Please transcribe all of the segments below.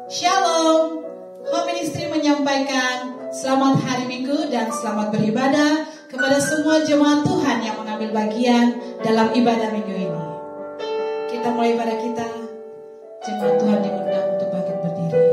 Shalom, Home Ministry menyampaikan selamat hari Minggu dan selamat beribadah kepada semua jemaat Tuhan yang mengambil bagian dalam ibadah minggu ini. Kita mulai ibadah kita, jemaat Tuhan diundang untuk bangkit berdiri.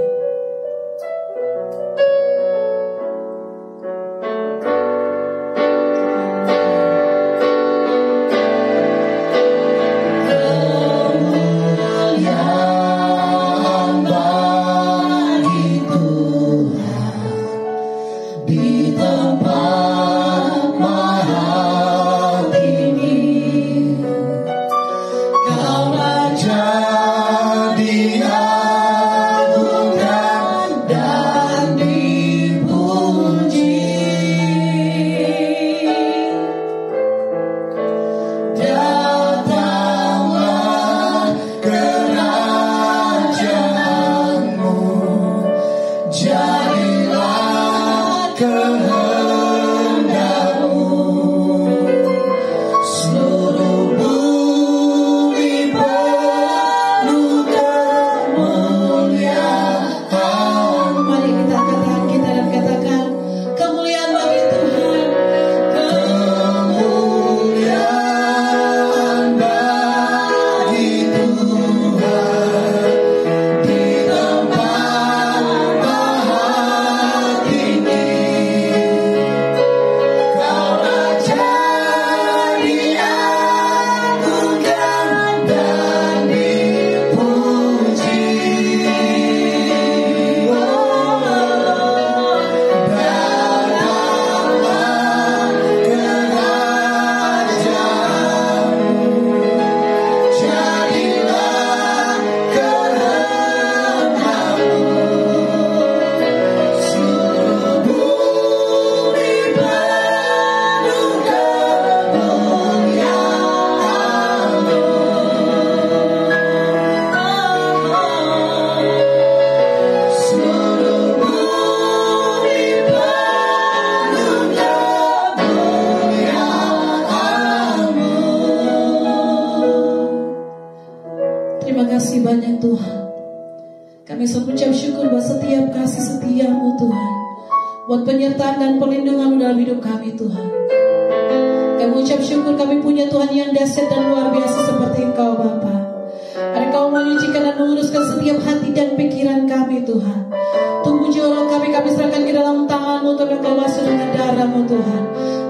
Buat penyertaan dan perlindungan dalam hidup kami Tuhan. Kami ucap syukur kami punya Tuhan yang dahsyat dan luar biasa seperti Engkau Bapa. Engkau menyucikan dan menguruskan setiap hati dan pikiran kami Tuhan. Tunggu jiwa kami serahkan ke dalam tangan-Mu untuk Engkau basuh dengan darah-Mu Tuhan.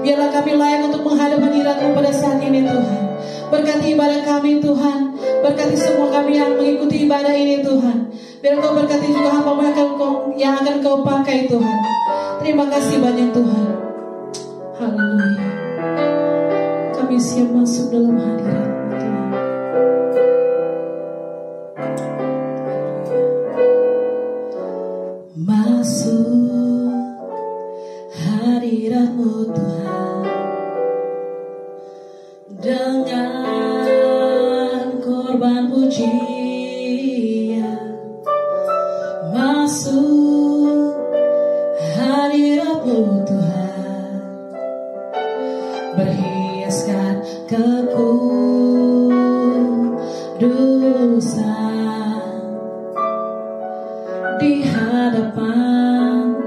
Biarlah kami layak untuk menghadap hadirat-Mu pada saat ini Tuhan. Berkati ibadah kami Tuhan. Berkati semua kami yang mengikuti ibadah ini Tuhan. Biar Engkau berkati juga hamba-Mu yang akan Engkau pakai Tuhan. Terima kasih banyak Tuhan. Haleluya. Kami siap masuk dalam hadirat-Mu Tuhan. Masuk hadirat-Mu Tuhan dengan korban pujian. Masuk hadirat-Mu Tuhan, berhiaskan kekudusan di hadapan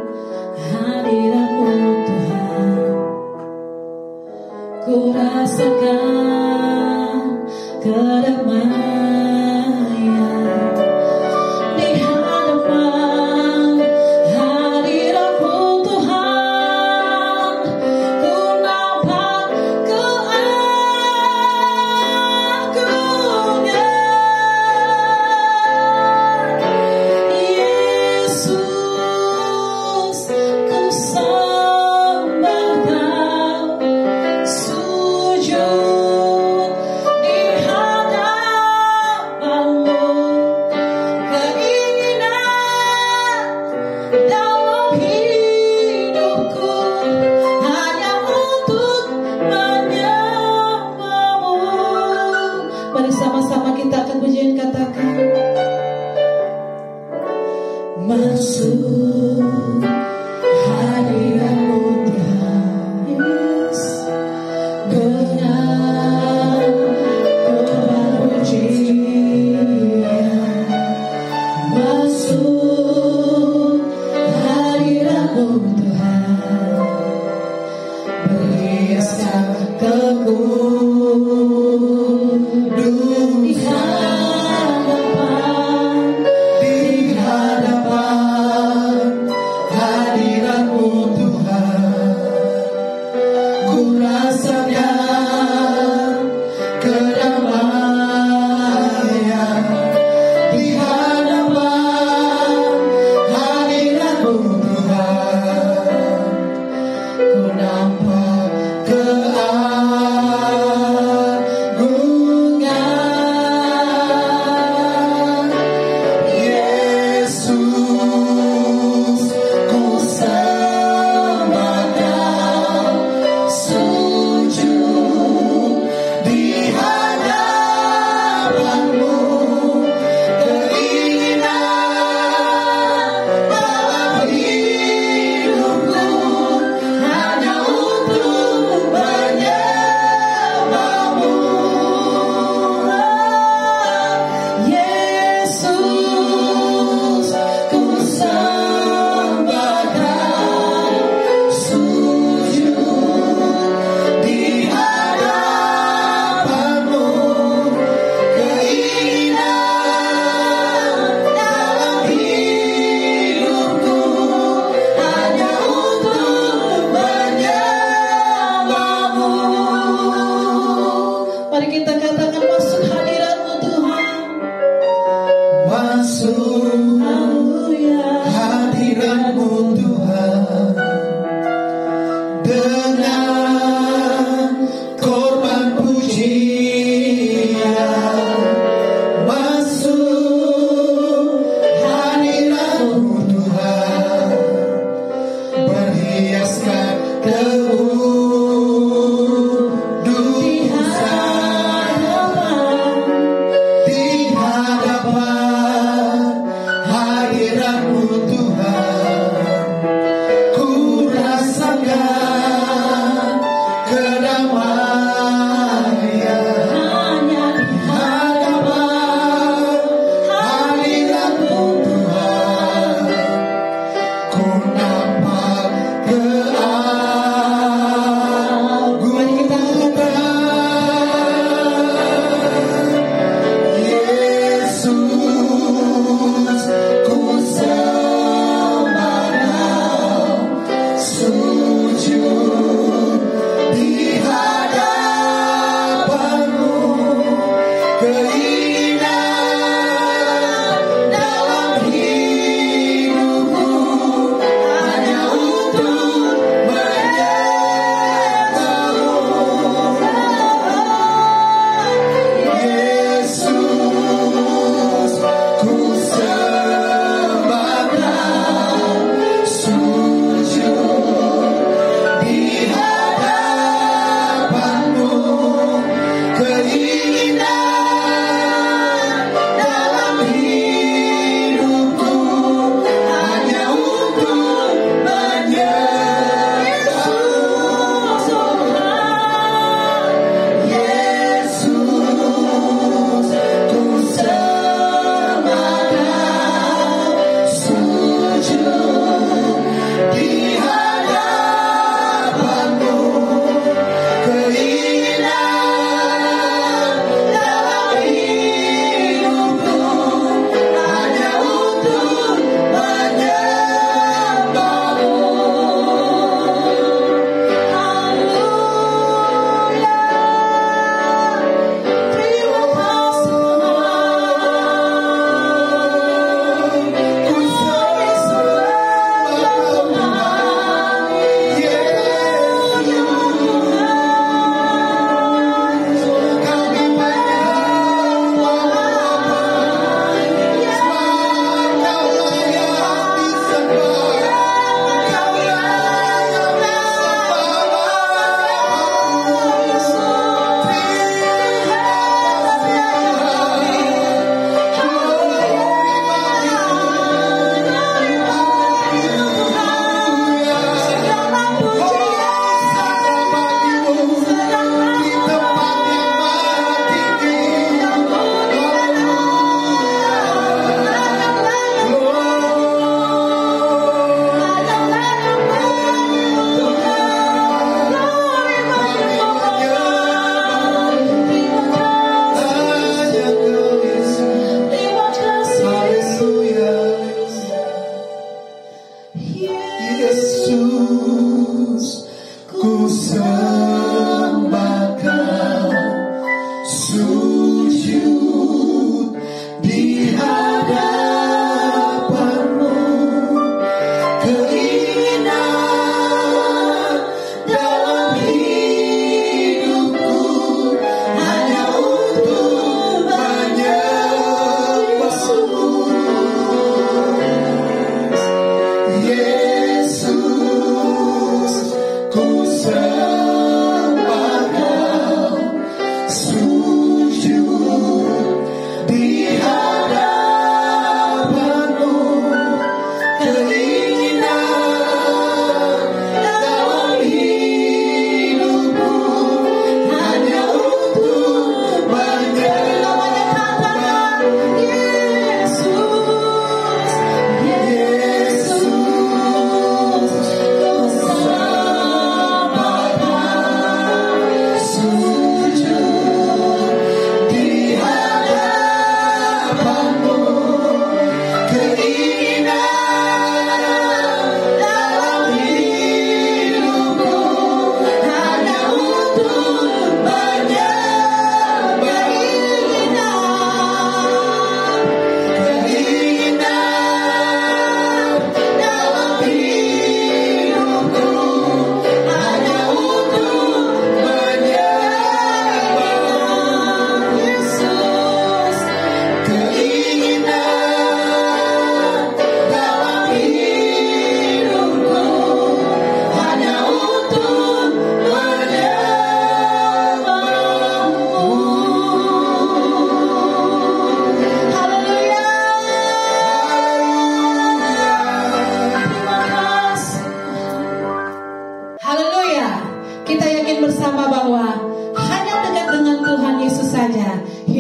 hadirat-Mu Tuhan. Ku rasakan kedamaian di hadapan hadirat-Mu Tuhan. Ku nampak keagungan Yesus. Ku sembah Kau, sujud di hadapan-Mu. Keinginan dalam hidupku hanya untuk menyembah-Mu. Mari sama-sama kita akan pujian katakan. Masuk hadirat-Mu Tuhan, yes. Dengan korban pujian. Masuk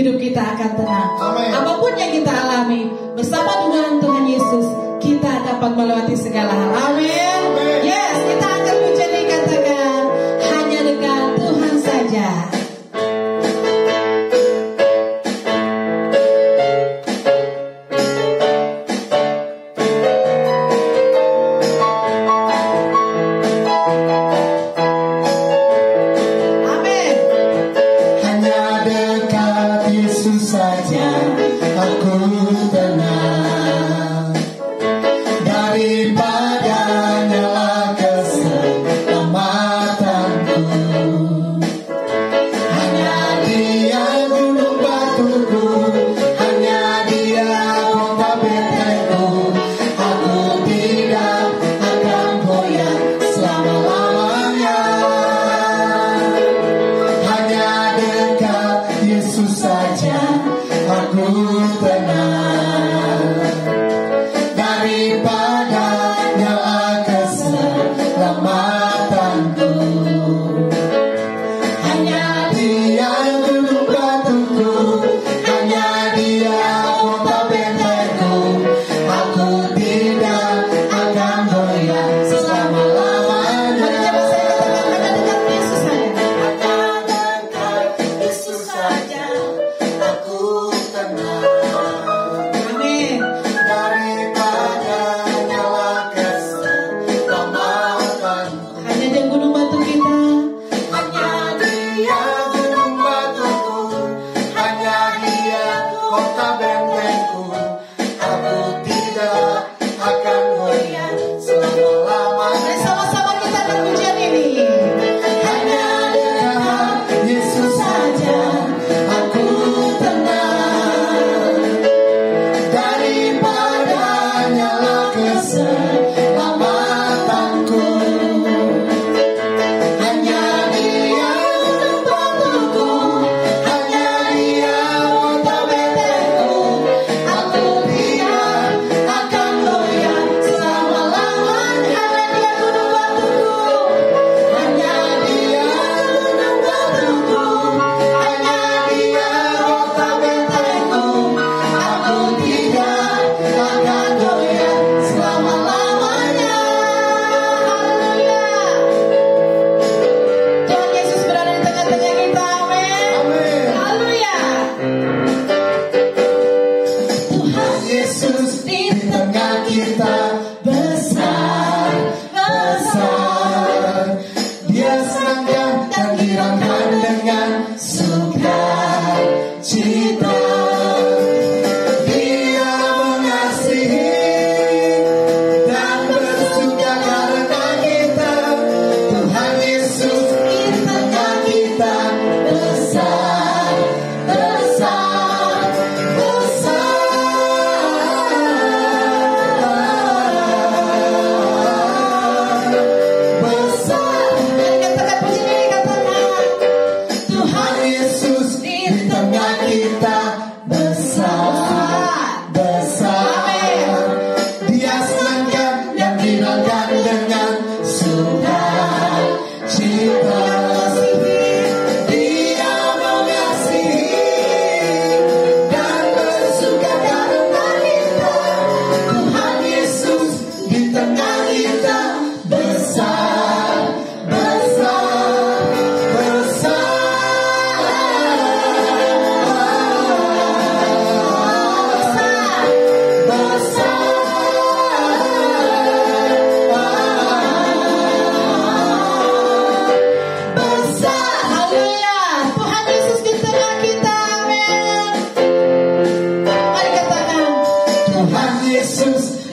hidup kita akan tenang. Amen. Apapun yang kita alami, bersama dengan Tuhan Yesus, kita dapat melewati segala hal. Amin. Yes, kita akan menjadi katakan hanya dengan Tuhan saja.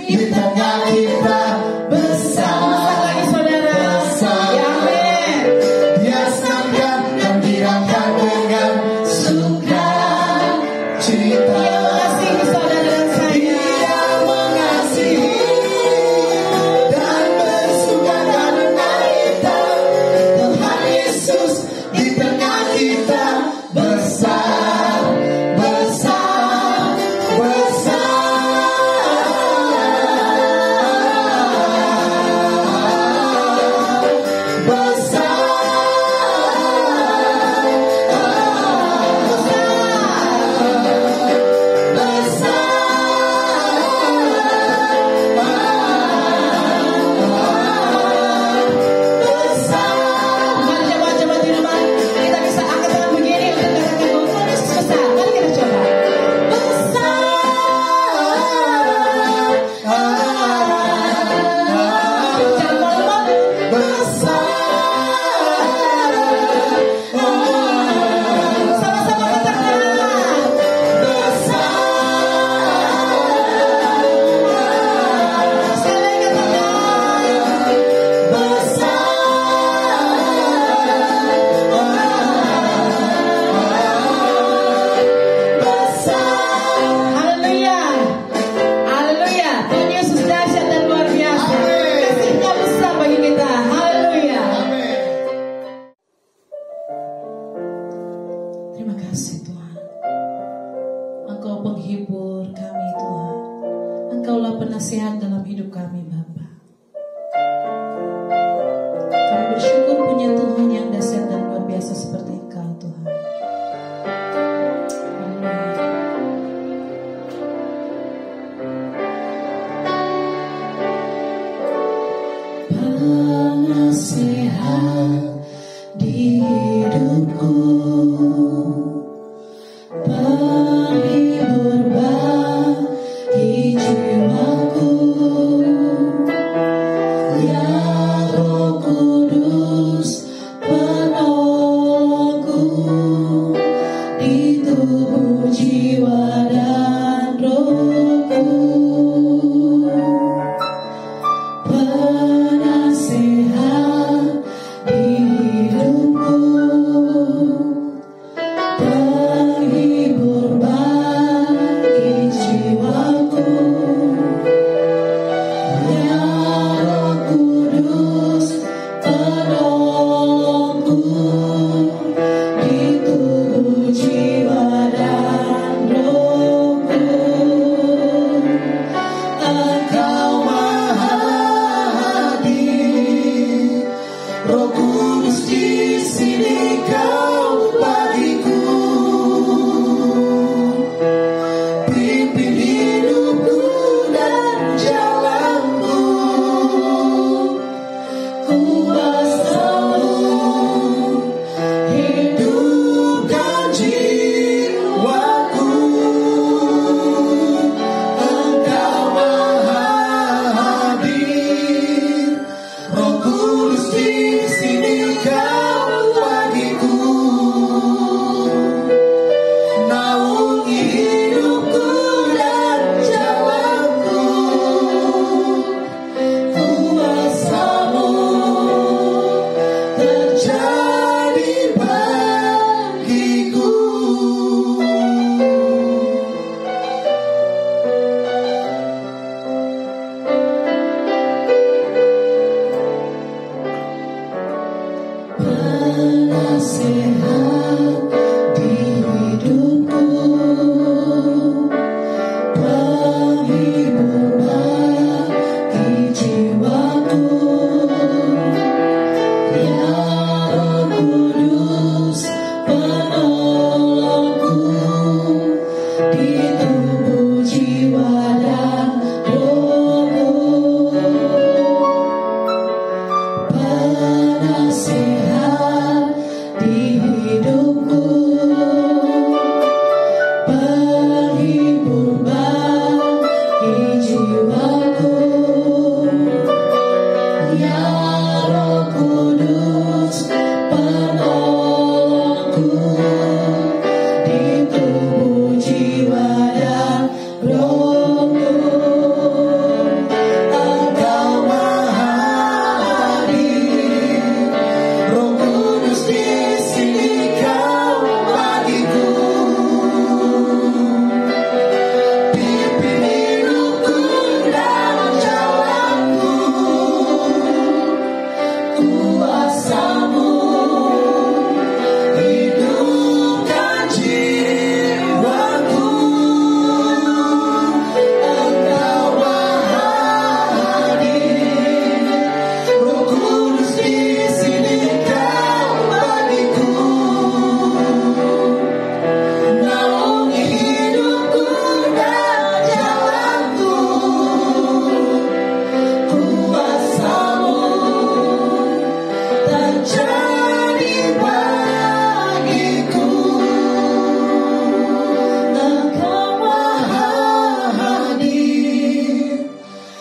di tengah kita bersama. Lagi saudara. Ya, amin. Dia senangkan gembirakan dengan sukacita. Dia mengasihi saudara dan saya. Dia mengasihi dan bersuka karena kita. Tuhan Yesus di tengah kita besar, besar, Mari coba di rumah kita bisa angkat tangan begini untuk katakan bahwa Tuhan Yesus besar. Mari kita coba. Jangan malu-malu. Sama-sama katakan. Sekali lagi katakan. Haleluya. Haleluya. Tuhan Yesus dahsyat dan luar biasa. Kasih-Nya besar bagi kita. Haleluya. Terima kasih Tuhan. Engkau penghibur kami Tuhan. Engkaulah penasihat dalam hidup kami Bapa. Kami bersyukur punya Tuhan yang dahsyat dan luar biasa seperti Engkau Tuhan. Haleluya. Penasihat di hidupku, penghibur bagi jiwaku, ya Roh Kudus penolong.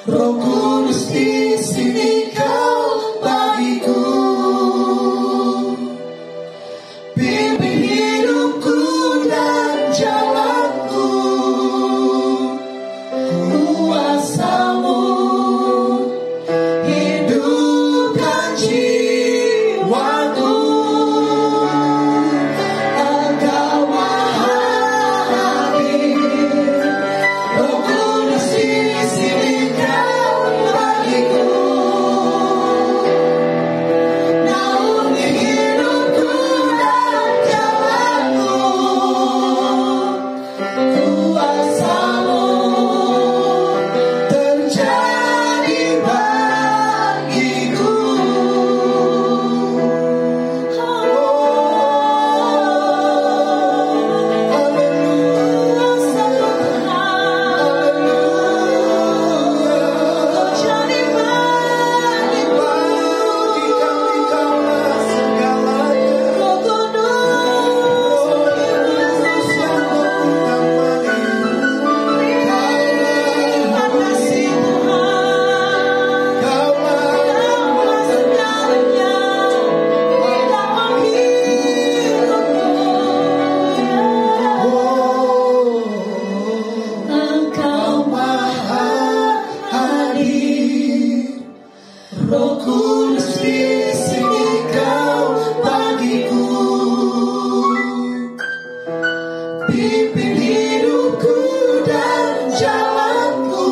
Roh Kudus di sini kau bagiku, pimpin hidupku dan jalanku, kuasa-Mu hidupkan jiwaku. Engkau Maha Hadir, Roh Kudus di sini kau bagiku, naungi hidupku dan jalanku, kuasa-Mu terjadi bagiku. Engkau Maha Hadir, Roh Kudus di sini kau bagiku, pimpin hidupku dan jalanku,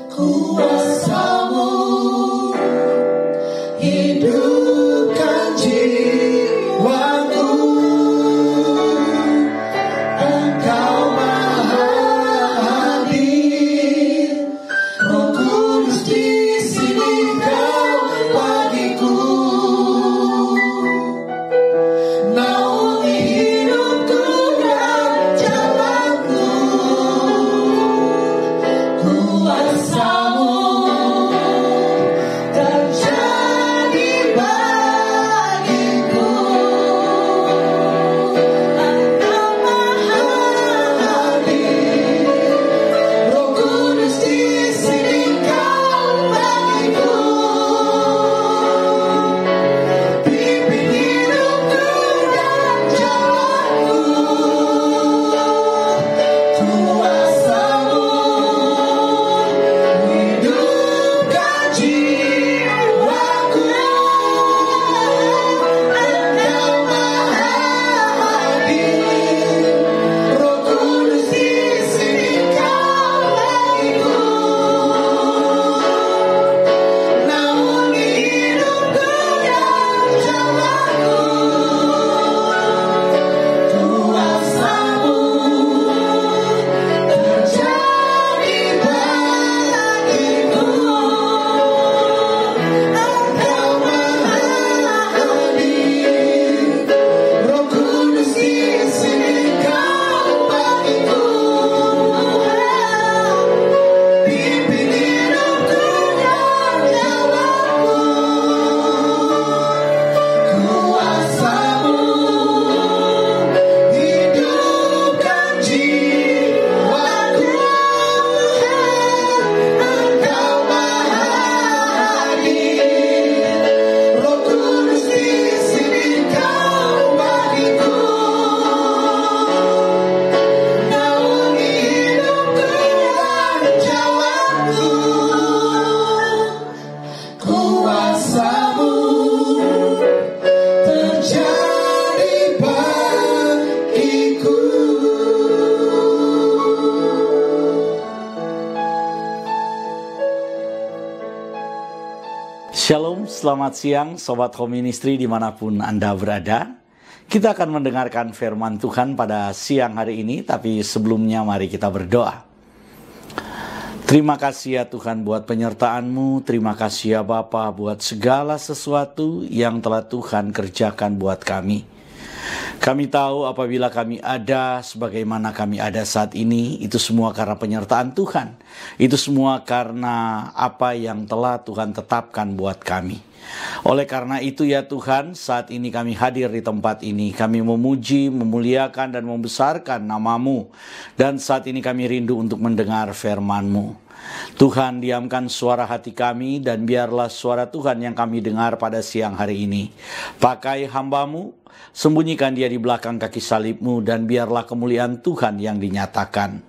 kuasa-Mu hidupkan jiwaku. Engkau Maha Hadir, Roh Kudus di sini kau bagiku, naungi hidupku dan jalanku, kuasa-Mu terjadi bagiku. Engkau Maha Hadir, Roh Kudus di sini kau bagiku, pimpin hidupku dan jalanku, kuasa-Mu hidupkan jiwaku. Engkau Maha Hadir, Roh Kudus di sini kau bagiku, naungi hidupku dan jalanku, kuasa-Mu terjadi bagiku. Engkau Maha Hadir, Roh Kudus di sini kau bagiku, pimpin hidupku dan jalanku, kuasa-Mu hidupkan jiwaku. Engkau Maha Hadir, Roh Kudus di sini kau bagiku, naungi hidupku dan jalanku, kuasa-Mu terjadi bagiku. Shalom, selamat siang Sobat Home Ministry dimanapun Anda berada. Kita akan mendengarkan firman Tuhan pada siang hari ini, tapi sebelumnya mari kita berdoa. Terima kasih ya Tuhan buat penyertaan-Mu, terima kasih ya Bapa buat segala sesuatu yang telah Tuhan kerjakan buat kami. Kami tahu apabila kami ada sebagaimana kami ada saat ini, itu semua karena penyertaan Tuhan. Itu semua karena apa yang telah Tuhan tetapkan buat kami. Oleh karena itu ya Tuhan, saat ini kami hadir di tempat ini. Kami memuji, memuliakan, dan membesarkan nama-Mu. Dan saat ini kami rindu untuk mendengar firman-Mu. Tuhan, diamkan suara hati kami, dan biarlah suara Tuhan yang kami dengar pada siang hari ini. Pakai hamba-Mu, sembunyikan dia di belakang kaki salib-Mu, dan biarlah kemuliaan Tuhan yang dinyatakan.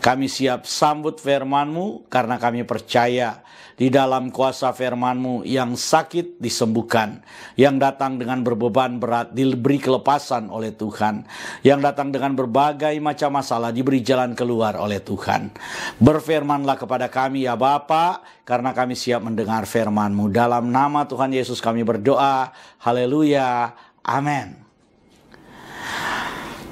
Kami siap sambut firman-Mu, karena kami percaya di dalam kuasa firman-Mu yang sakit disembuhkan, yang datang dengan berbeban berat diberi kelepasan oleh Tuhan, yang datang dengan berbagai macam masalah diberi jalan keluar oleh Tuhan. Berfirmanlah kepada kami ya Bapa, karena kami siap mendengar firman-Mu. Dalam nama Tuhan Yesus kami berdoa. Haleluya. Amin.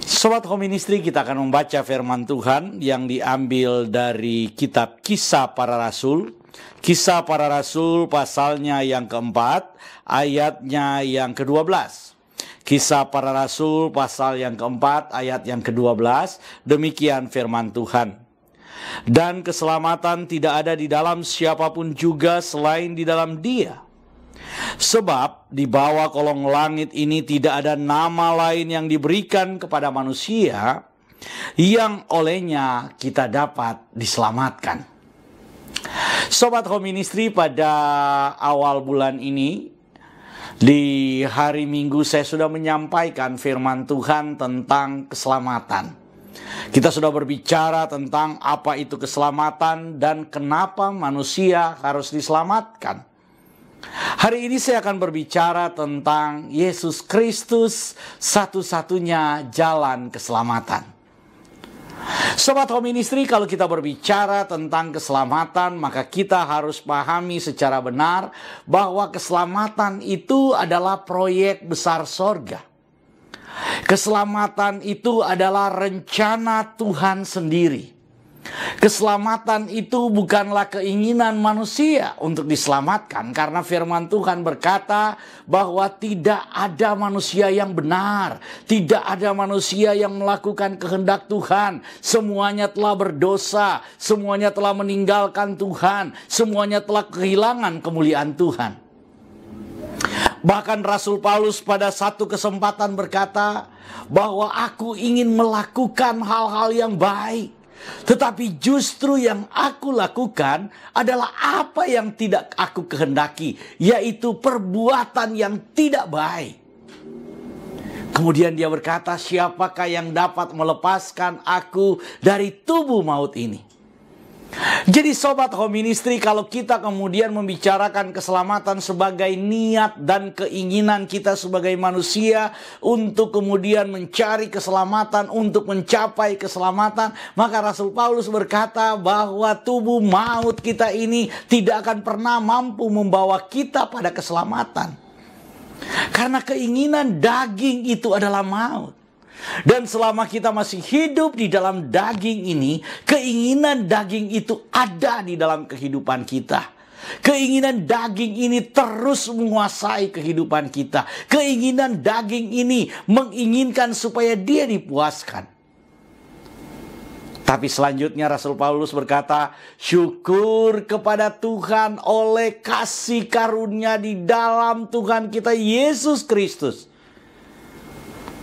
Sobat Home Ministry, kita akan membaca firman Tuhan yang diambil dari kitab Kisah Para Rasul. Kisah Para Rasul pasalnya yang keempat, ayatnya yang ke-12. Kisah Para Rasul pasal yang keempat, ayat yang ke-12. Demikian firman Tuhan. Dan keselamatan tidak ada di dalam siapapun juga selain di dalam Dia. Sebab di bawah kolong langit ini tidak ada nama lain yang diberikan kepada manusia yang olehnya kita dapat diselamatkan. Sobat Home Ministry, pada awal bulan ini, di hari Minggu saya sudah menyampaikan firman Tuhan tentang keselamatan. Kita sudah berbicara tentang apa itu keselamatan dan kenapa manusia harus diselamatkan. Hari ini saya akan berbicara tentang Yesus Kristus, satu-satunya jalan keselamatan. Sobat Home Ministry, kalau kita berbicara tentang keselamatan, maka kita harus pahami secara benar bahwa keselamatan itu adalah proyek besar sorga. Keselamatan itu adalah rencana Tuhan sendiri. Keselamatan itu bukanlah keinginan manusia untuk diselamatkan, karena firman Tuhan berkata bahwa tidak ada manusia yang benar, tidak ada manusia yang melakukan kehendak Tuhan. Semuanya telah berdosa, semuanya telah meninggalkan Tuhan, semuanya telah kehilangan kemuliaan Tuhan. Bahkan Rasul Paulus pada satu kesempatan berkata bahwa aku ingin melakukan hal-hal yang baik, tetapi justru yang aku lakukan adalah apa yang tidak aku kehendaki, yaitu perbuatan yang tidak baik. Kemudian dia berkata, siapakah yang dapat melepaskan aku dari tubuh maut ini? Jadi Sobat Home Ministry, kalau kita kemudian membicarakan keselamatan sebagai niat dan keinginan kita sebagai manusia untuk kemudian mencari keselamatan, untuk mencapai keselamatan, maka Rasul Paulus berkata bahwa tubuh maut kita ini tidak akan pernah mampu membawa kita pada keselamatan. Karena keinginan daging itu adalah maut. Dan selama kita masih hidup di dalam daging ini, keinginan daging itu ada di dalam kehidupan kita. Keinginan daging ini terus menguasai kehidupan kita. Keinginan daging ini menginginkan supaya dia dipuaskan. Tapi selanjutnya Rasul Paulus berkata, syukur kepada Tuhan oleh kasih karunia di dalam Tuhan kita Yesus Kristus.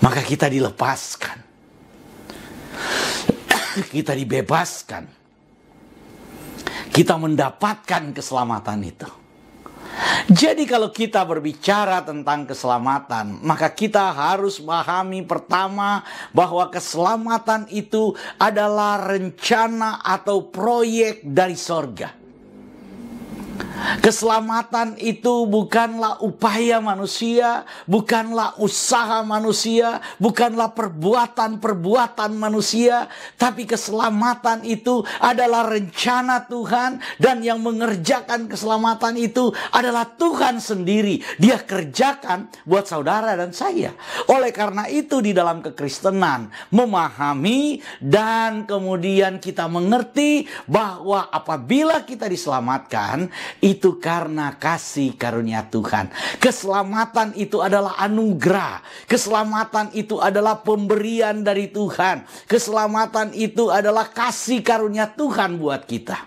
Maka kita dilepaskan. Kita dibebaskan. Kita mendapatkan keselamatan itu. Jadi kalau kita berbicara tentang keselamatan, maka kita harus pahami pertama bahwa keselamatan itu adalah rencana atau proyek dari sorga. Keselamatan itu bukanlah upaya manusia, bukanlah usaha manusia, bukanlah perbuatan-perbuatan manusia, tapi keselamatan itu adalah rencana Tuhan, dan yang mengerjakan keselamatan itu adalah Tuhan sendiri. Dia kerjakan buat saudara dan saya. Oleh karena itu di dalam kekristenan memahami dan kemudian kita mengerti bahwa apabila kita diselamatkan, itu karena kasih karunia Tuhan. Keselamatan itu adalah anugerah. Keselamatan itu adalah pemberian dari Tuhan. Keselamatan itu adalah kasih karunia Tuhan buat kita.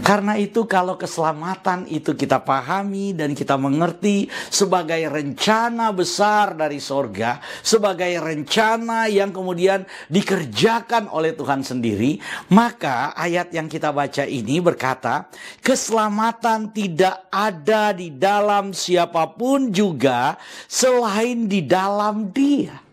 Karena itu kalau keselamatan itu kita pahami dan kita mengerti sebagai rencana besar dari sorga, sebagai rencana yang kemudian dikerjakan oleh Tuhan sendiri, maka ayat yang kita baca ini berkata, keselamatan tidak ada di dalam siapapun juga selain di dalam Dia.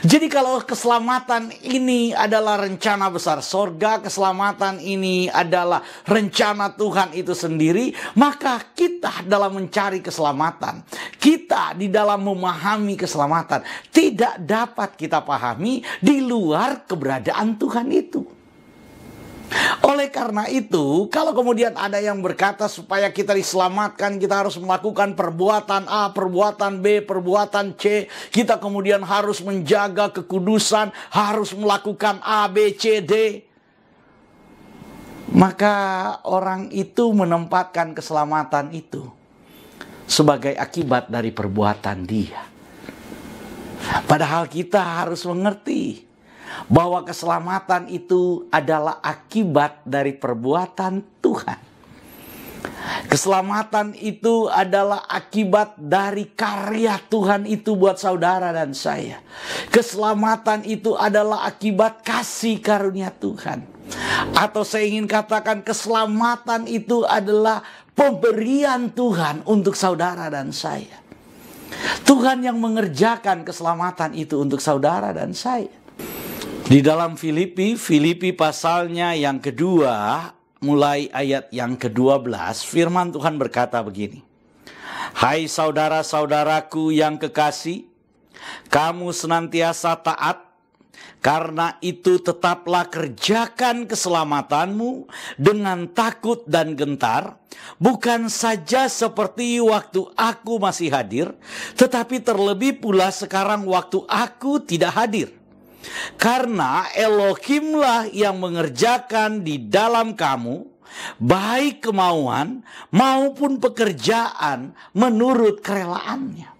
Jadi kalau keselamatan ini adalah rencana besar sorga, keselamatan ini adalah rencana Tuhan itu sendiri, maka kita dalam mencari keselamatan, kita di dalam memahami keselamatan, tidak dapat kita pahami di luar keberadaan Tuhan itu. Oleh karena itu, kalau kemudian ada yang berkata supaya kita diselamatkan, kita harus melakukan perbuatan A, perbuatan B, perbuatan C. Kita kemudian harus menjaga kekudusan, harus melakukan A, B, C, D. Maka orang itu menempatkan keselamatan itu sebagai akibat dari perbuatan dia. Padahal kita harus mengerti bahwa keselamatan itu adalah akibat dari perbuatan Tuhan. Keselamatan itu adalah akibat dari karya Tuhan itu buat saudara dan saya. Keselamatan itu adalah akibat kasih karunia Tuhan. Atau saya ingin katakan keselamatan itu adalah pemberian Tuhan untuk saudara dan saya. Tuhan yang mengerjakan keselamatan itu untuk saudara dan saya. Di dalam Filipi pasalnya yang kedua, mulai ayat yang ke-12, firman Tuhan berkata begini. Hai saudara-saudaraku yang kekasih, kamu senantiasa taat, karena itu tetaplah kerjakan keselamatanmu dengan takut dan gentar, bukan saja seperti waktu aku masih hadir, tetapi terlebih pula sekarang waktu aku tidak hadir. Karena Elohimlah yang mengerjakan di dalam kamu baik kemauan maupun pekerjaan menurut kerelaannya.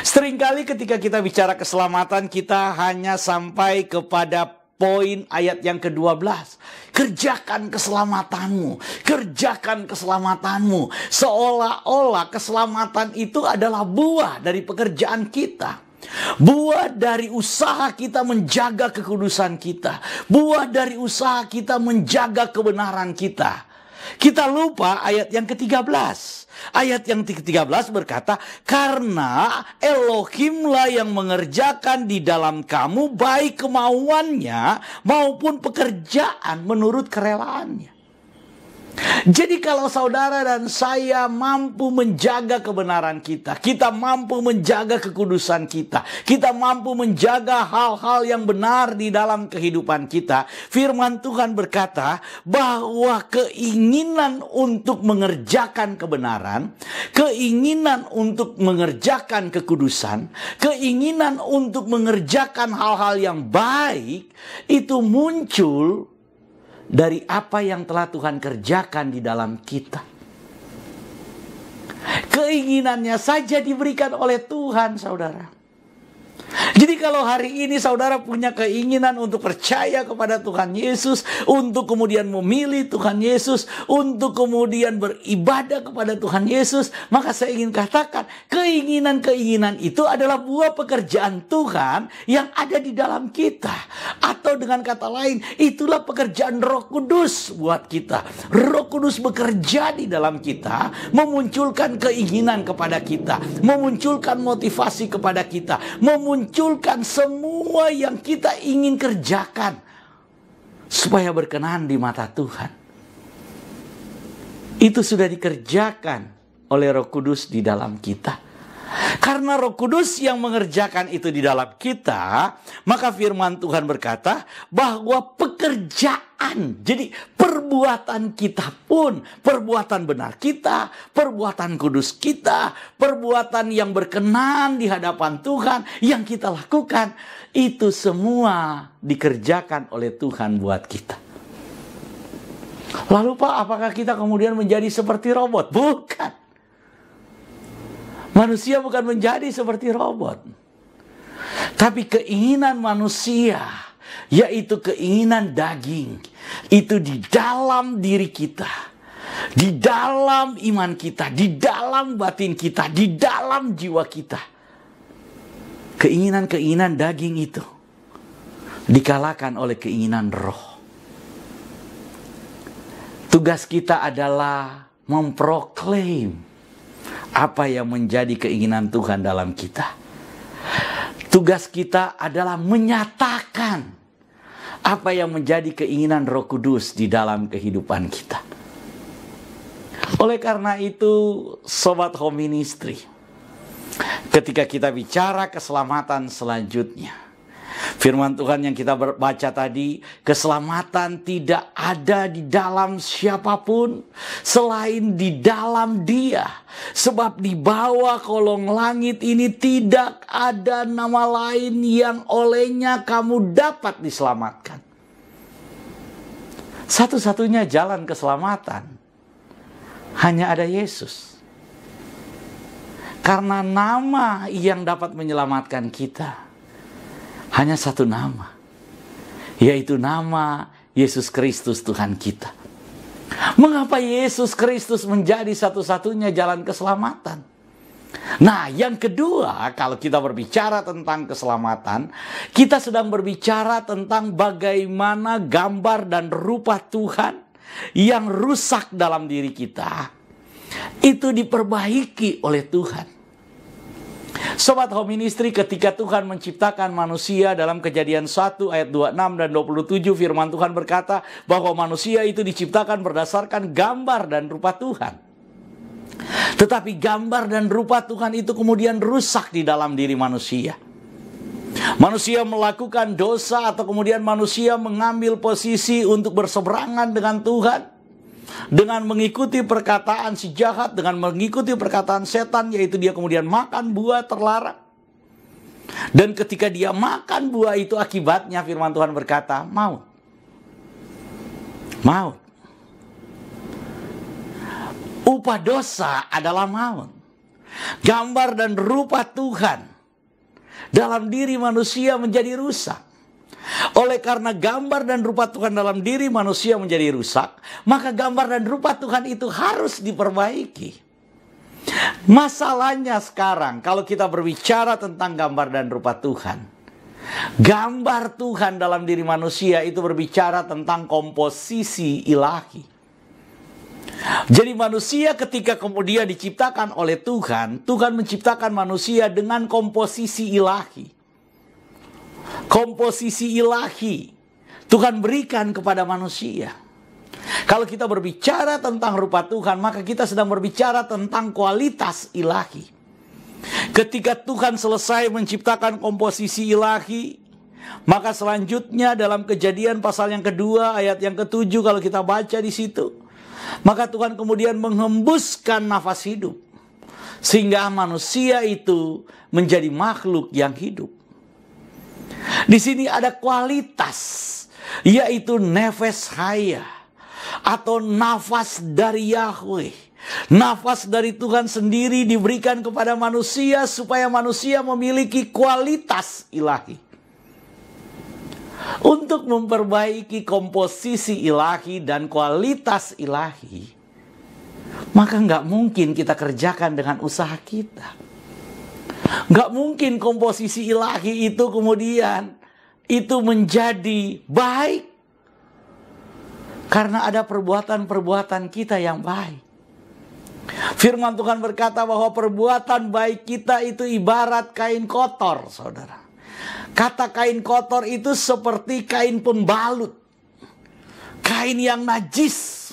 Seringkali ketika kita bicara keselamatan, kita hanya sampai kepada poin ayat yang ke-12. Kerjakan keselamatanmu, kerjakan keselamatanmu. Seolah-olah keselamatan itu adalah buah dari pekerjaan kita. Buah dari usaha kita menjaga kekudusan kita. Buah dari usaha kita menjaga kebenaran kita. Kita lupa ayat yang ke-13. Ayat yang ke-13 berkata, karena Elohimlah yang mengerjakan di dalam kamu baik kemauannya maupun pekerjaan menurut kerelaannya. Jadi kalau saudara dan saya mampu menjaga kebenaran kita, kita mampu menjaga kekudusan kita, kita mampu menjaga hal-hal yang benar di dalam kehidupan kita, firman Tuhan berkata bahwa keinginan untuk mengerjakan kebenaran, keinginan untuk mengerjakan kekudusan, keinginan untuk mengerjakan hal-hal yang baik itu muncul dari apa yang telah Tuhan kerjakan di dalam kita. Keinginannya saja diberikan oleh Tuhan, saudara. Jadi kalau hari ini saudara punya keinginan untuk percaya kepada Tuhan Yesus, untuk kemudian memilih Tuhan Yesus, untuk kemudian beribadah kepada Tuhan Yesus, maka saya ingin katakan, keinginan-keinginan itu adalah buah pekerjaan Tuhan yang ada di dalam kita. Atau dengan kata lain, itulah pekerjaan Roh Kudus buat kita. Roh Kudus bekerja di dalam kita, memunculkan keinginan kepada kita, memunculkan motivasi kepada kita, memunculkan semua yang kita ingin kerjakan supaya berkenan di mata Tuhan. Itu sudah dikerjakan oleh Roh Kudus di dalam kita. Karena Roh Kudus yang mengerjakan itu di dalam kita, maka firman Tuhan berkata bahwa pekerjaan, jadi perbuatan kita pun, perbuatan benar kita, perbuatan kudus kita, perbuatan yang berkenan di hadapan Tuhan yang kita lakukan, itu semua dikerjakan oleh Tuhan buat kita. Lalu Pak, apakah kita kemudian menjadi seperti robot? Bukan. Manusia bukan menjadi seperti robot. Tapi keinginan manusia, yaitu keinginan daging. Itu di dalam diri kita, di dalam iman kita, di dalam batin kita, di dalam jiwa kita. Keinginan-keinginan daging itu dikalahkan oleh keinginan roh. Tugas kita adalah memproklaim apa yang menjadi keinginan Tuhan dalam kita. Tugas kita adalah menyatakan apa yang menjadi keinginan Roh Kudus di dalam kehidupan kita. Oleh karena itu, Sobat Home Ministry, ketika kita bicara keselamatan selanjutnya, firman Tuhan yang kita baca tadi, keselamatan tidak ada di dalam siapapun selain di dalam Dia. Sebab di bawah kolong langit ini tidak ada nama lain yang olehnya kamu dapat diselamatkan. Satu-satunya jalan keselamatan hanya ada Yesus. Karena nama yang dapat menyelamatkan kita hanya satu nama, yaitu nama Yesus Kristus Tuhan kita. Mengapa Yesus Kristus menjadi satu-satunya jalan keselamatan? Nah, yang kedua, kalau kita berbicara tentang keselamatan, kita sedang berbicara tentang bagaimana gambar dan rupa Tuhan yang rusak dalam diri kita itu diperbaiki oleh Tuhan. Sobat Home Ministry, ketika Tuhan menciptakan manusia dalam Kejadian 1 ayat 26 dan 27, firman Tuhan berkata bahwa manusia itu diciptakan berdasarkan gambar dan rupa Tuhan. Tetapi gambar dan rupa Tuhan itu kemudian rusak di dalam diri manusia. Manusia melakukan dosa atau kemudian manusia mengambil posisi untuk berseberangan dengan Tuhan. Dengan mengikuti perkataan si jahat, dengan mengikuti perkataan setan, yaitu dia kemudian makan buah terlarang. Dan ketika dia makan buah itu, akibatnya firman Tuhan berkata, maut. Maut. Upah dosa adalah maut. Gambar dan rupa Tuhan dalam diri manusia menjadi rusak. Oleh karena gambar dan rupa Tuhan dalam diri manusia menjadi rusak, maka gambar dan rupa Tuhan itu harus diperbaiki. Masalahnya sekarang, kalau kita berbicara tentang gambar dan rupa Tuhan, gambar Tuhan dalam diri manusia itu berbicara tentang komposisi ilahi. Jadi manusia ketika kemudian diciptakan oleh Tuhan, Tuhan menciptakan manusia dengan komposisi ilahi. Komposisi ilahi Tuhan berikan kepada manusia. Kalau kita berbicara tentang rupa Tuhan, maka kita sedang berbicara tentang kualitas ilahi. Ketika Tuhan selesai menciptakan komposisi ilahi, maka selanjutnya dalam Kejadian pasal yang kedua ayat yang ke-7, kalau kita baca di situ, maka Tuhan kemudian menghembuskan nafas hidup sehingga manusia itu menjadi makhluk yang hidup. Di sini ada kualitas, yaitu nefes haya atau nafas dari Yahweh. Nafas dari Tuhan sendiri diberikan kepada manusia supaya manusia memiliki kualitas ilahi. Untuk memperbaiki komposisi ilahi dan kualitas ilahi, maka nggak mungkin kita kerjakan dengan usaha kita. Nggak mungkin komposisi ilahi itu kemudian itu menjadi baik karena ada perbuatan-perbuatan kita yang baik. Firman Tuhan berkata bahwa perbuatan baik kita itu ibarat kain kotor, saudara. Kata kain kotor itu seperti kain pembalut, kain yang najis,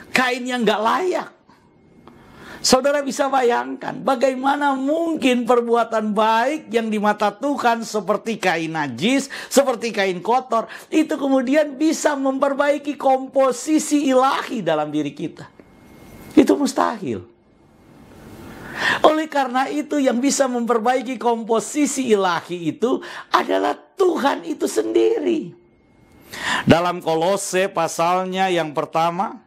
kain yang nggak layak. Saudara bisa bayangkan bagaimana mungkin perbuatan baik yang di mata Tuhan seperti kain najis, seperti kain kotor, itu kemudian bisa memperbaiki komposisi ilahi dalam diri kita. Itu mustahil. Oleh karena itu yang bisa memperbaiki komposisi ilahi itu adalah Tuhan itu sendiri. Dalam Kolose pasalnya yang pertama,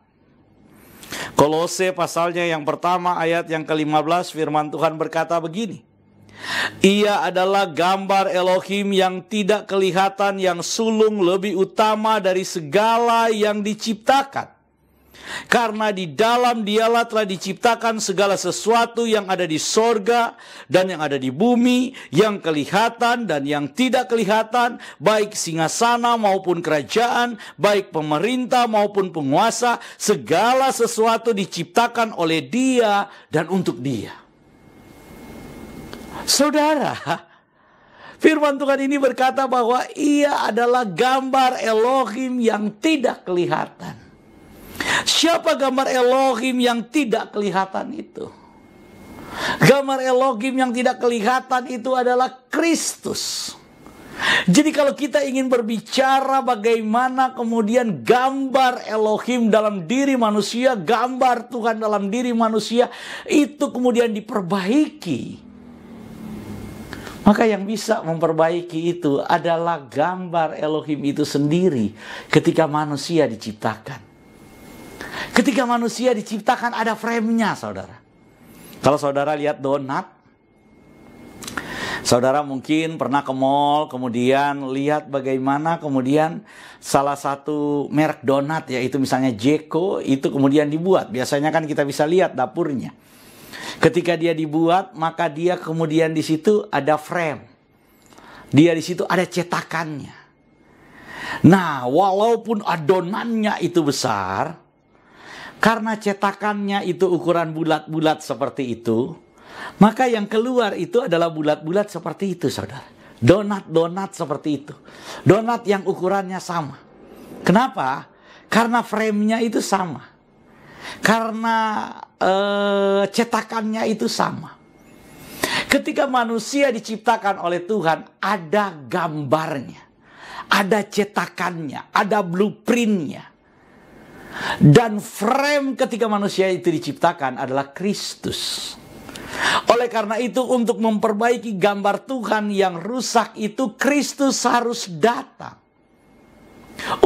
Kolose pasalnya yang pertama ayat yang ke-15, firman Tuhan berkata begini. Ia adalah gambar Elohim yang tidak kelihatan, yang sulung lebih utama dari segala yang diciptakan. Karena di dalam Dialah telah diciptakan segala sesuatu yang ada di sorga dan yang ada di bumi, yang kelihatan dan yang tidak kelihatan, baik singgasana maupun kerajaan, baik pemerintah maupun penguasa, segala sesuatu diciptakan oleh Dia dan untuk Dia. Saudara, firman Tuhan ini berkata bahwa Ia adalah gambar Elohim yang tidak kelihatan. Siapa gambar Elohim yang tidak kelihatan itu? Gambar Elohim yang tidak kelihatan itu adalah Kristus. Jadi kalau kita ingin berbicara bagaimana kemudian gambar Elohim dalam diri manusia, gambar Tuhan dalam diri manusia itu kemudian diperbaiki, maka yang bisa memperbaiki itu adalah gambar Elohim itu sendiri ketika manusia diciptakan. Ketika manusia diciptakan ada frame-nya, saudara. Kalau saudara lihat donat, saudara mungkin pernah ke mall, kemudian lihat bagaimana kemudian salah satu merek donat, yaitu misalnya Jeko, itu kemudian dibuat. Biasanya kan kita bisa lihat dapurnya. Ketika dia dibuat, maka dia kemudian di situ ada frame. Dia di situ ada cetakannya. Nah, walaupun adonannya itu besar, karena cetakannya itu ukuran bulat-bulat seperti itu, maka yang keluar itu adalah bulat-bulat seperti itu, saudara. Donat-donat seperti itu. Donat yang ukurannya sama. Kenapa? Karena frame-nya itu sama. Karena cetakannya itu sama. Ketika manusia diciptakan oleh Tuhan, ada gambarnya, ada cetakannya, ada blueprintnya. Dan frame ketika manusia itu diciptakan adalah Kristus. Oleh karena itu, untuk memperbaiki gambar Tuhan yang rusak itu, Kristus harus datang.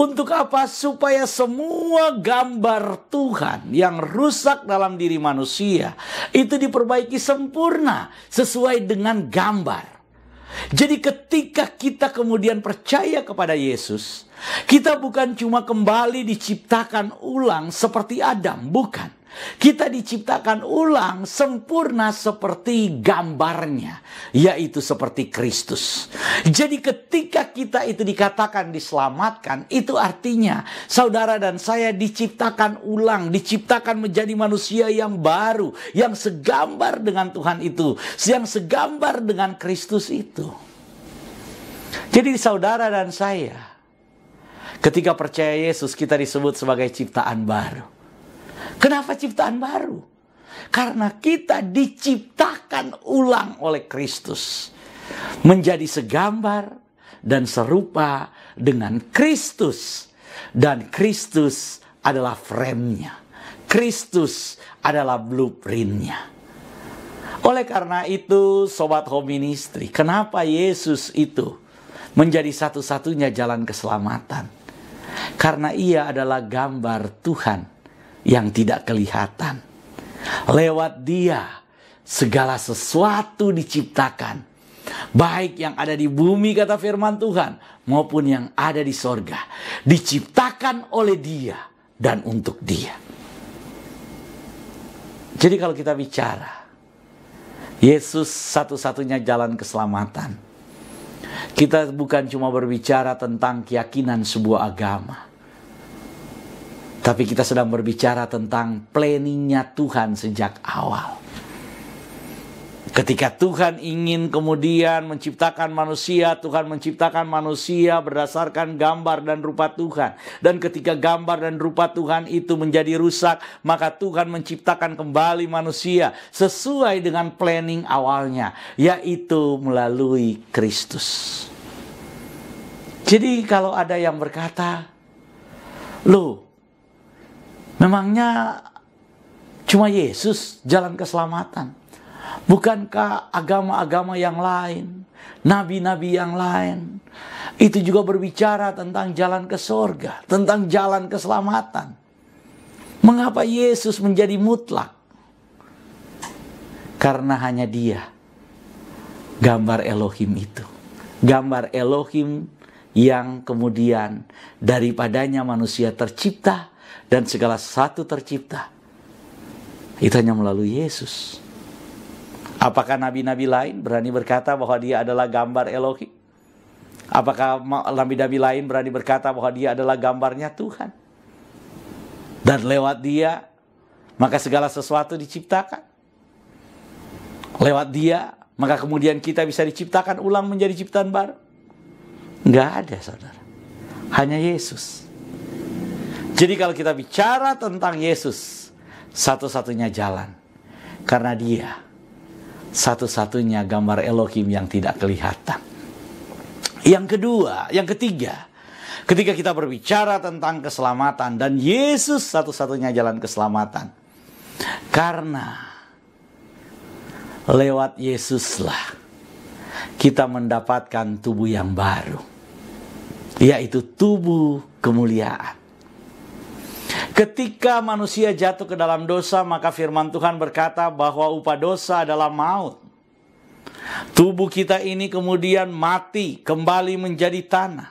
Untuk apa? Supaya semua gambar Tuhan yang rusak dalam diri manusia itu diperbaiki sempurna sesuai dengan gambar. Jadi ketika kita kemudian percaya kepada Yesus, kita bukan cuma kembali diciptakan ulang seperti Adam, bukan. Kita diciptakan ulang sempurna seperti gambarnya, yaitu seperti Kristus. Jadi ketika kita itu dikatakan diselamatkan, itu artinya saudara dan saya diciptakan ulang, diciptakan menjadi manusia yang baru, yang segambar dengan Tuhan itu, yang segambar dengan Kristus itu. Jadi saudara dan saya, ketika percaya Yesus, kita disebut sebagai ciptaan baru. Kenapa ciptaan baru? Karena kita diciptakan ulang oleh Kristus, menjadi segambar dan serupa dengan Kristus. Dan Kristus adalah frame-nya. Kristus adalah blueprint-nya. Oleh karena itu, Sobat Home Ministry, kenapa Yesus itu menjadi satu-satunya jalan keselamatan? Karena Ia adalah gambar Tuhan yang tidak kelihatan. Lewat Dia segala sesuatu diciptakan, baik yang ada di bumi kata firman Tuhan, maupun yang ada di sorga, diciptakan oleh Dia dan untuk Dia. Jadi kalau kita bicara Yesus satu-satunya jalan keselamatan, kita bukan cuma berbicara tentang keyakinan sebuah agama, tapi kita sedang berbicara tentang planningnya Tuhan sejak awal. Ketika Tuhan ingin kemudian menciptakan manusia, Tuhan menciptakan manusia berdasarkan gambar dan rupa Tuhan. Dan ketika gambar dan rupa Tuhan itu menjadi rusak, maka Tuhan menciptakan kembali manusia sesuai dengan planning awalnya, yaitu melalui Kristus. Jadi kalau ada yang berkata, loh, memangnya cuma Yesus jalan keselamatan? Bukankah agama-agama yang lain, nabi-nabi yang lain, itu juga berbicara tentang jalan ke sorga, tentang jalan keselamatan? Mengapa Yesus menjadi mutlak? Karena hanya Dia gambar Elohim itu. Gambar Elohim yang kemudian daripadanya manusia tercipta dan segala sesuatu tercipta. Itu hanya melalui Yesus. Apakah nabi-nabi lain berani berkata bahwa dia adalah gambar Elohim? Apakah nabi-nabi lain berani berkata bahwa dia adalah gambarnya Tuhan? Dan lewat dia, maka segala sesuatu diciptakan. Lewat dia, maka kemudian kita bisa diciptakan ulang menjadi ciptaan baru. Nggak ada, saudara. Hanya Yesus. Jadi kalau kita bicara tentang Yesus, satu-satunya jalan. Karena dia satu-satunya gambar Elohim yang tidak kelihatan. Yang kedua, yang ketiga, ketika kita berbicara tentang keselamatan, dan Yesus satu-satunya jalan keselamatan. Karena lewat Yesuslah kita mendapatkan tubuh yang baru, yaitu tubuh kemuliaan. Ketika manusia jatuh ke dalam dosa, maka firman Tuhan berkata bahwa upah dosa adalah maut. Tubuh kita ini kemudian mati, kembali menjadi tanah.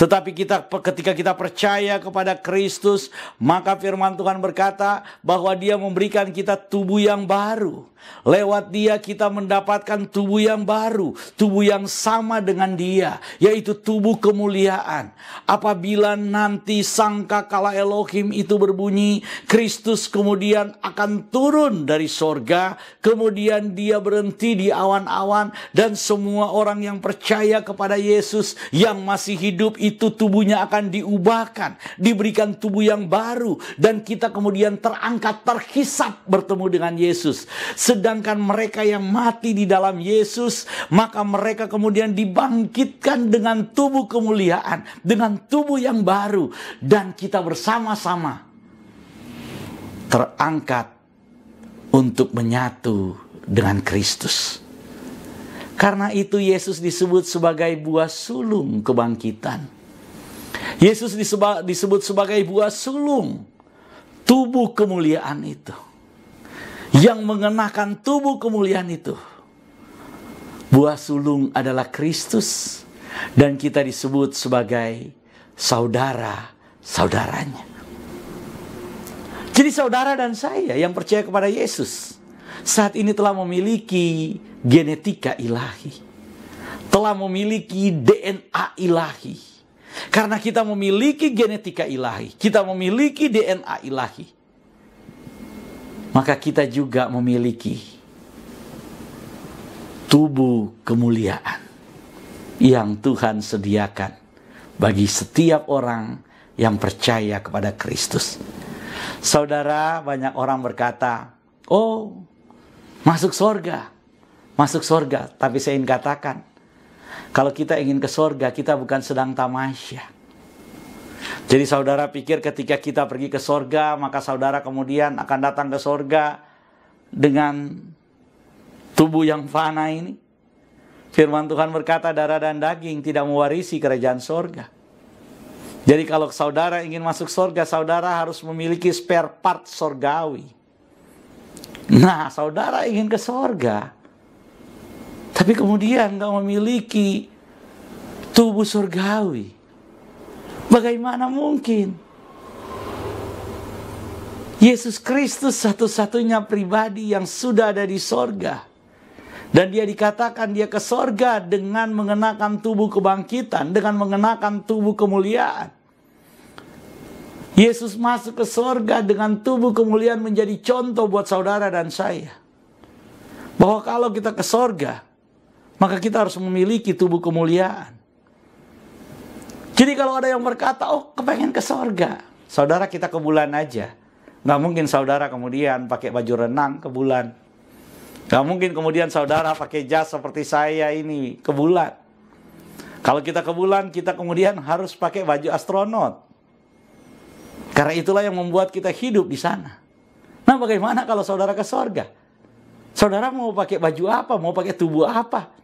Tetapi ketika kita percaya kepada Kristus, maka firman Tuhan berkata bahwa dia memberikan kita tubuh yang baru. Lewat dia kita mendapatkan tubuh yang baru, tubuh yang sama dengan dia, yaitu tubuh kemuliaan. Apabila nanti sangkakala Elohim itu berbunyi, Kristus kemudian akan turun dari sorga, kemudian dia berhenti di awan-awan, dan semua orang yang percaya kepada Yesus yang masih hidup itu tubuhnya akan diubahkan, diberikan tubuh yang baru, dan kita kemudian terangkat, terhisap bertemu dengan Yesus. Sedangkan mereka yang mati di dalam Yesus, maka mereka kemudian dibangkitkan dengan tubuh kemuliaan, dengan tubuh yang baru, dan kita bersama-sama terangkat untuk menyatu dengan Kristus. Karena itu Yesus disebut sebagai buah sulung kebangkitan. Yesus disebut sebagai buah sulung tubuh kemuliaan itu. Yang mengenakan tubuh kemuliaan itu. Buah sulung adalah Kristus. Dan kita disebut sebagai saudara-saudaranya. Jadi saudara dan saya yang percaya kepada Yesus saat ini telah memiliki genetika ilahi. Telah memiliki DNA ilahi. Karena kita memiliki genetika ilahi, kita memiliki DNA ilahi, maka kita juga memiliki tubuh kemuliaan yang Tuhan sediakan bagi setiap orang yang percaya kepada Kristus. Saudara, banyak orang berkata, oh, masuk sorga. Masuk sorga. Tapi saya ingin katakan, kalau kita ingin ke sorga, kita bukan sedang tamasya. Jadi saudara pikir ketika kita pergi ke sorga, maka saudara kemudian akan datang ke sorga dengan tubuh yang fana ini. Firman Tuhan berkata darah dan daging tidak mewarisi kerajaan sorga. Jadi kalau saudara ingin masuk sorga, saudara harus memiliki spare part sorgawi. Nah, saudara ingin ke sorga, tapi kemudian nggak memiliki tubuh sorgawi. Bagaimana mungkin? Yesus Kristus satu-satunya pribadi yang sudah ada di sorga. Dan dia dikatakan dia ke sorga dengan mengenakan tubuh kebangkitan, dengan mengenakan tubuh kemuliaan. Yesus masuk ke sorga dengan tubuh kemuliaan menjadi contoh buat saudara dan saya. Bahwa kalau kita ke sorga, maka kita harus memiliki tubuh kemuliaan. Jadi kalau ada yang berkata, oh kepengen ke sorga, saudara kita ke bulan aja. Nggak mungkin saudara kemudian pakai baju renang ke bulan. Nggak mungkin kemudian saudara pakai jas seperti saya ini ke bulan. Kalau kita ke bulan, kita kemudian harus pakai baju astronot. Karena itulah yang membuat kita hidup di sana. Nah bagaimana kalau saudara ke sorga? Saudara mau pakai baju apa? Mau pakai tubuh apa?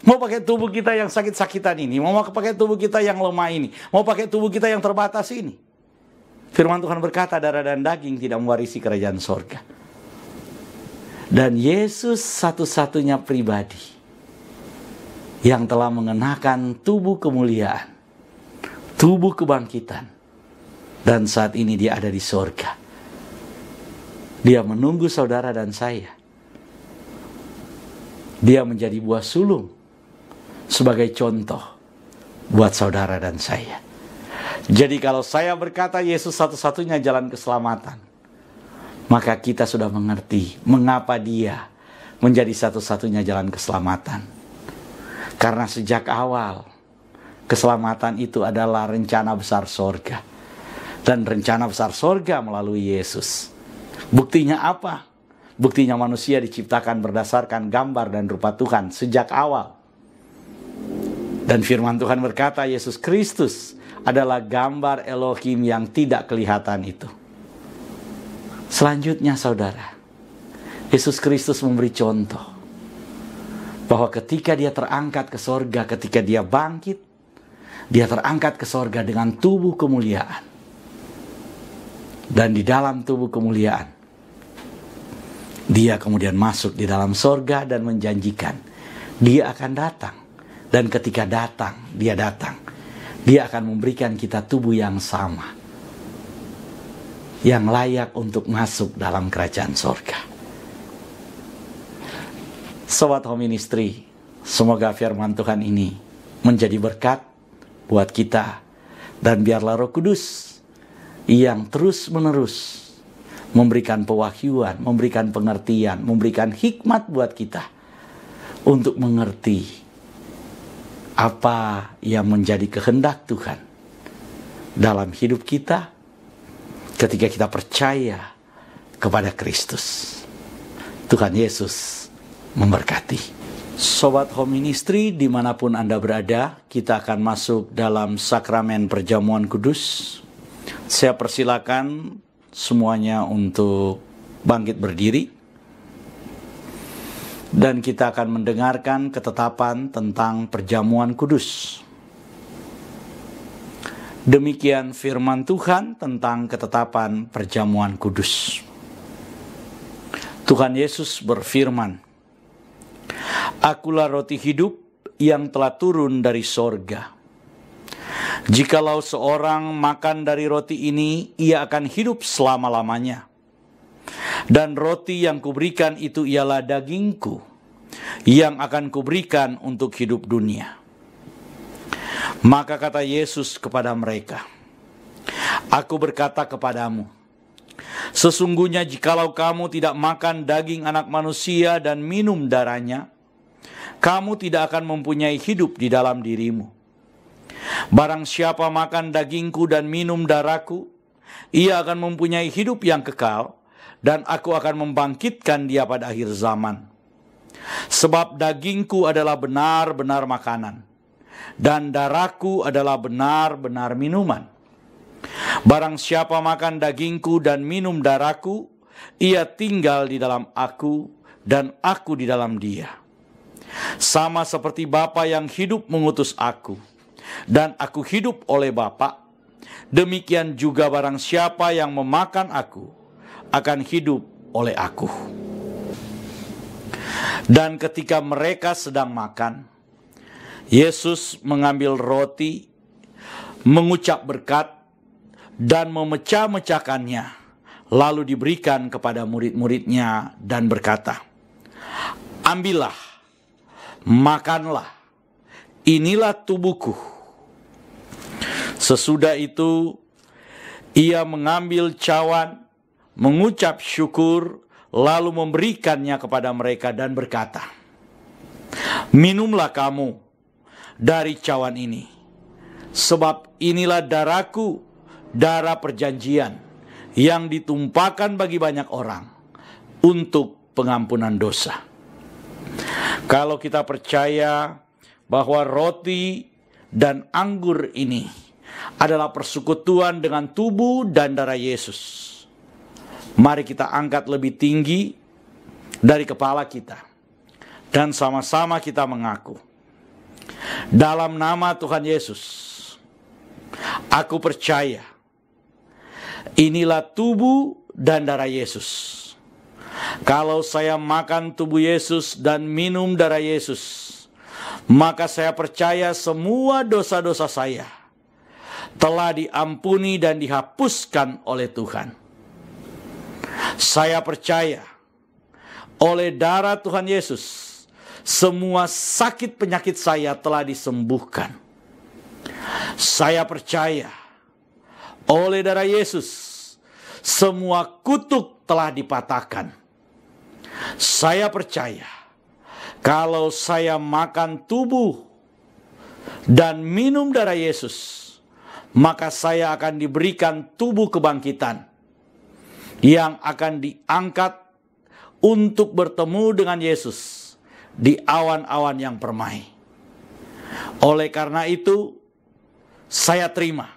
Mau pakai tubuh kita yang sakit-sakitan ini? Mau pakai tubuh kita yang lemah ini? Mau pakai tubuh kita yang terbatas ini? Firman Tuhan berkata, darah dan daging tidak mewarisi kerajaan sorga. Dan Yesus satu-satunya pribadi yang telah mengenakan tubuh kemuliaan, tubuh kebangkitan. Dan saat ini dia ada di sorga. Dia menunggu saudara dan saya. Dia menjadi buah sulung sebagai contoh buat saudara dan saya. Jadi kalau saya berkata Yesus satu-satunya jalan keselamatan, maka kita sudah mengerti mengapa dia menjadi satu-satunya jalan keselamatan. Karena sejak awal, keselamatan itu adalah rencana besar sorga. Dan rencana besar sorga melalui Yesus. Buktinya apa? Buktinya manusia diciptakan berdasarkan gambar dan rupa Tuhan sejak awal. Dan firman Tuhan berkata Yesus Kristus adalah gambar Elohim yang tidak kelihatan itu. Selanjutnya saudara, Yesus Kristus memberi contoh bahwa ketika dia terangkat ke sorga, ketika dia bangkit, dia terangkat ke sorga dengan tubuh kemuliaan. Dan di dalam tubuh kemuliaan, dia kemudian masuk di dalam sorga dan menjanjikan dia akan datang. Dan ketika datang, dia akan memberikan kita tubuh yang sama, yang layak untuk masuk dalam kerajaan sorga. Sobat Home Ministry, semoga firman Tuhan ini menjadi berkat buat kita. Dan biarlah Roh Kudus yang terus-menerus memberikan pewahyuan, memberikan pengertian, memberikan hikmat buat kita untuk mengerti apa yang menjadi kehendak Tuhan dalam hidup kita ketika kita percaya kepada Kristus. Tuhan Yesus memberkati. Sobat Home Ministry dimanapun Anda berada, kita akan masuk dalam sakramen perjamuan kudus. Saya persilakan semuanya untuk bangkit berdiri. Dan kita akan mendengarkan ketetapan tentang perjamuan kudus. Demikian firman Tuhan tentang ketetapan perjamuan kudus. Tuhan Yesus berfirman, "Akulah roti hidup yang telah turun dari sorga. Jikalau seorang makan dari roti ini, ia akan hidup selama-lamanya. Dan roti yang kuberikan itu ialah dagingku, yang akan kuberikan untuk hidup dunia." Maka kata Yesus kepada mereka, "Aku berkata kepadamu, sesungguhnya jikalau kamu tidak makan daging anak manusia dan minum darahnya, kamu tidak akan mempunyai hidup di dalam dirimu. Barang siapa makan dagingku dan minum darahku, ia akan mempunyai hidup yang kekal, dan aku akan membangkitkan dia pada akhir zaman. Sebab dagingku adalah benar-benar makanan, dan darahku adalah benar-benar minuman. Barang siapa makan dagingku dan minum darahku, ia tinggal di dalam aku, dan aku di dalam dia. Sama seperti Bapa yang hidup mengutus aku, dan aku hidup oleh Bapa, demikian juga barang siapa yang memakan aku, akan hidup oleh aku." Dan ketika mereka sedang makan, Yesus mengambil roti, mengucap berkat, dan memecah-mecahkannya, lalu diberikan kepada murid-muridnya dan berkata, "Ambillah, makanlah, inilah tubuhku." Sesudah itu, ia mengambil cawan, mengucap syukur, lalu memberikannya kepada mereka dan berkata, "Minumlah kamu dari cawan ini, sebab inilah darahku, darah perjanjian, yang ditumpahkan bagi banyak orang untuk pengampunan dosa." Kalau kita percaya bahwa roti dan anggur ini adalah persekutuan dengan tubuh dan darah Yesus, mari kita angkat lebih tinggi dari kepala kita dan sama-sama kita mengaku, "Dalam nama Tuhan Yesus, aku percaya inilah tubuh dan darah Yesus Kalau saya makan tubuh Yesus dan minum darah Yesus, maka saya percaya semua dosa-dosa saya telah diampuni dan dihapuskan oleh Tuhan. Saya percaya oleh darah Tuhan Yesus, semua sakit penyakit saya telah disembuhkan. Saya percaya oleh darah Yesus, semua kutuk telah dipatahkan. Saya percaya kalau saya makan tubuh dan minum darah Yesus, maka saya akan diberikan tubuh kebangkitan yang akan diangkat untuk bertemu dengan Yesus di awan-awan yang permai. Oleh karena itu, saya terima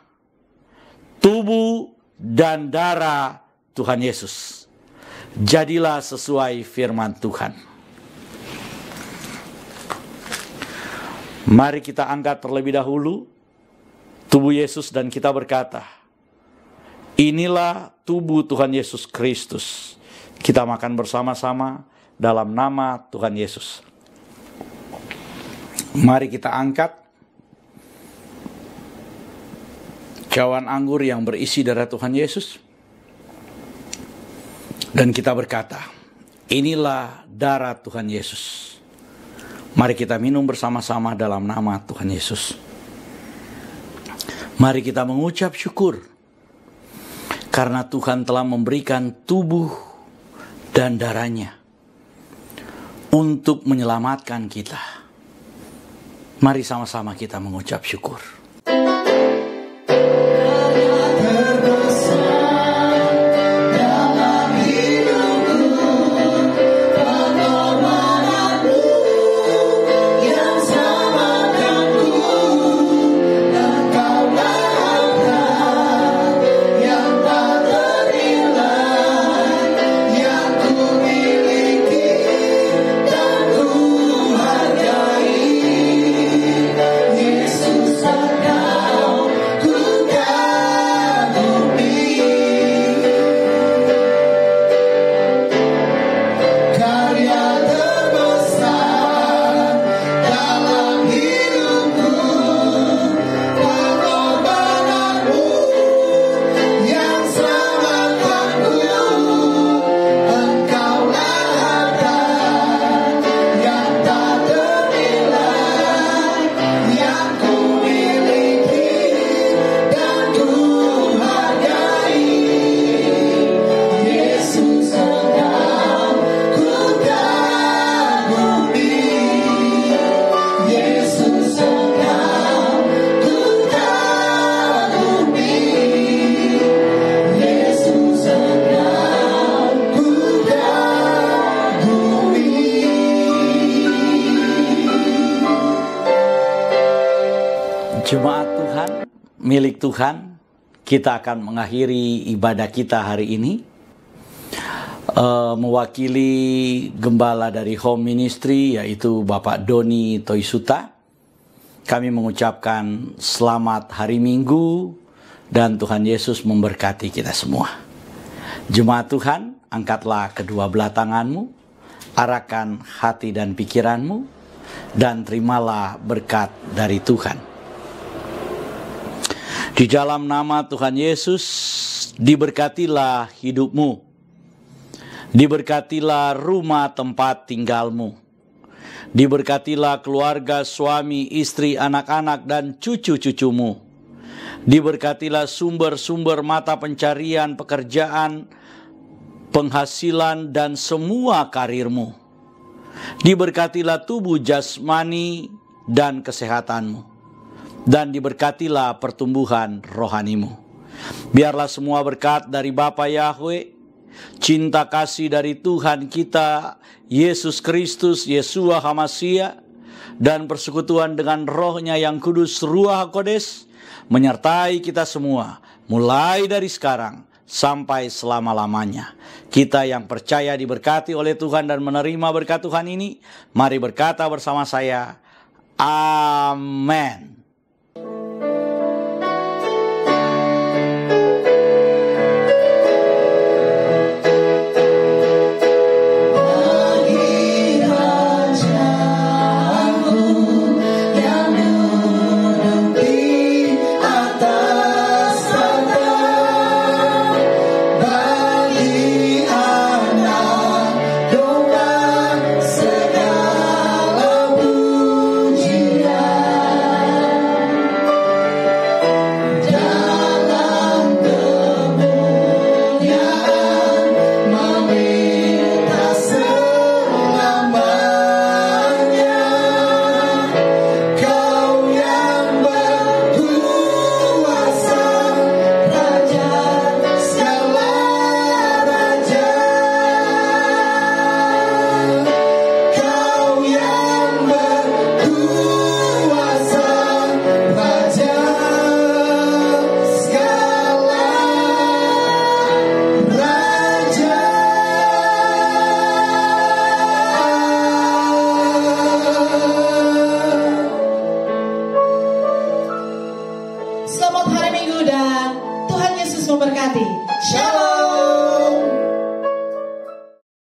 tubuh dan darah Tuhan Yesus. Jadilah sesuai firman Tuhan. Mari kita angkat terlebih dahulu tubuh Yesus dan kita berkata, inilah tubuh Tuhan Yesus Kristus. Kita makan bersama-sama dalam nama Tuhan Yesus. Mari kita angkat cawan anggur yang berisi darah Tuhan Yesus. Dan kita berkata, inilah darah Tuhan Yesus. Mari kita minum bersama-sama dalam nama Tuhan Yesus. Mari kita mengucap syukur karena Tuhan telah memberikan tubuh dan darahnya untuk menyelamatkan kita. Mari sama-sama kita mengucap syukur. Jemaat Tuhan, milik Tuhan, kita akan mengakhiri ibadah kita hari ini. Mewakili gembala dari Home Ministry, yaitu Bapak Doni Toisuta, kami mengucapkan selamat hari Minggu dan Tuhan Yesus memberkati kita semua. Jemaat Tuhan, angkatlah kedua belah tanganmu, arahkan hati dan pikiranmu, dan terimalah berkat dari Tuhan. Di dalam nama Tuhan Yesus, diberkatilah hidupmu. Diberkatilah rumah tempat tinggalmu. Diberkatilah keluarga, suami, istri, anak-anak, dan cucu-cucumu. Diberkatilah sumber-sumber mata pencarian, pekerjaan, penghasilan, dan semua karirmu. Diberkatilah tubuh jasmani dan kesehatanmu. Dan diberkatilah pertumbuhan rohanimu. Biarlah semua berkat dari Bapa Yahweh, cinta kasih dari Tuhan kita, Yesus Kristus, Yeshua HaMashiach, dan persekutuan dengan rohnya yang kudus, Ruach HaKodes, menyertai kita semua, mulai dari sekarang sampai selama-lamanya. Kita yang percaya diberkati oleh Tuhan dan menerima berkat Tuhan ini, mari berkata bersama saya, Amin. Yesus memberkati. Shalom.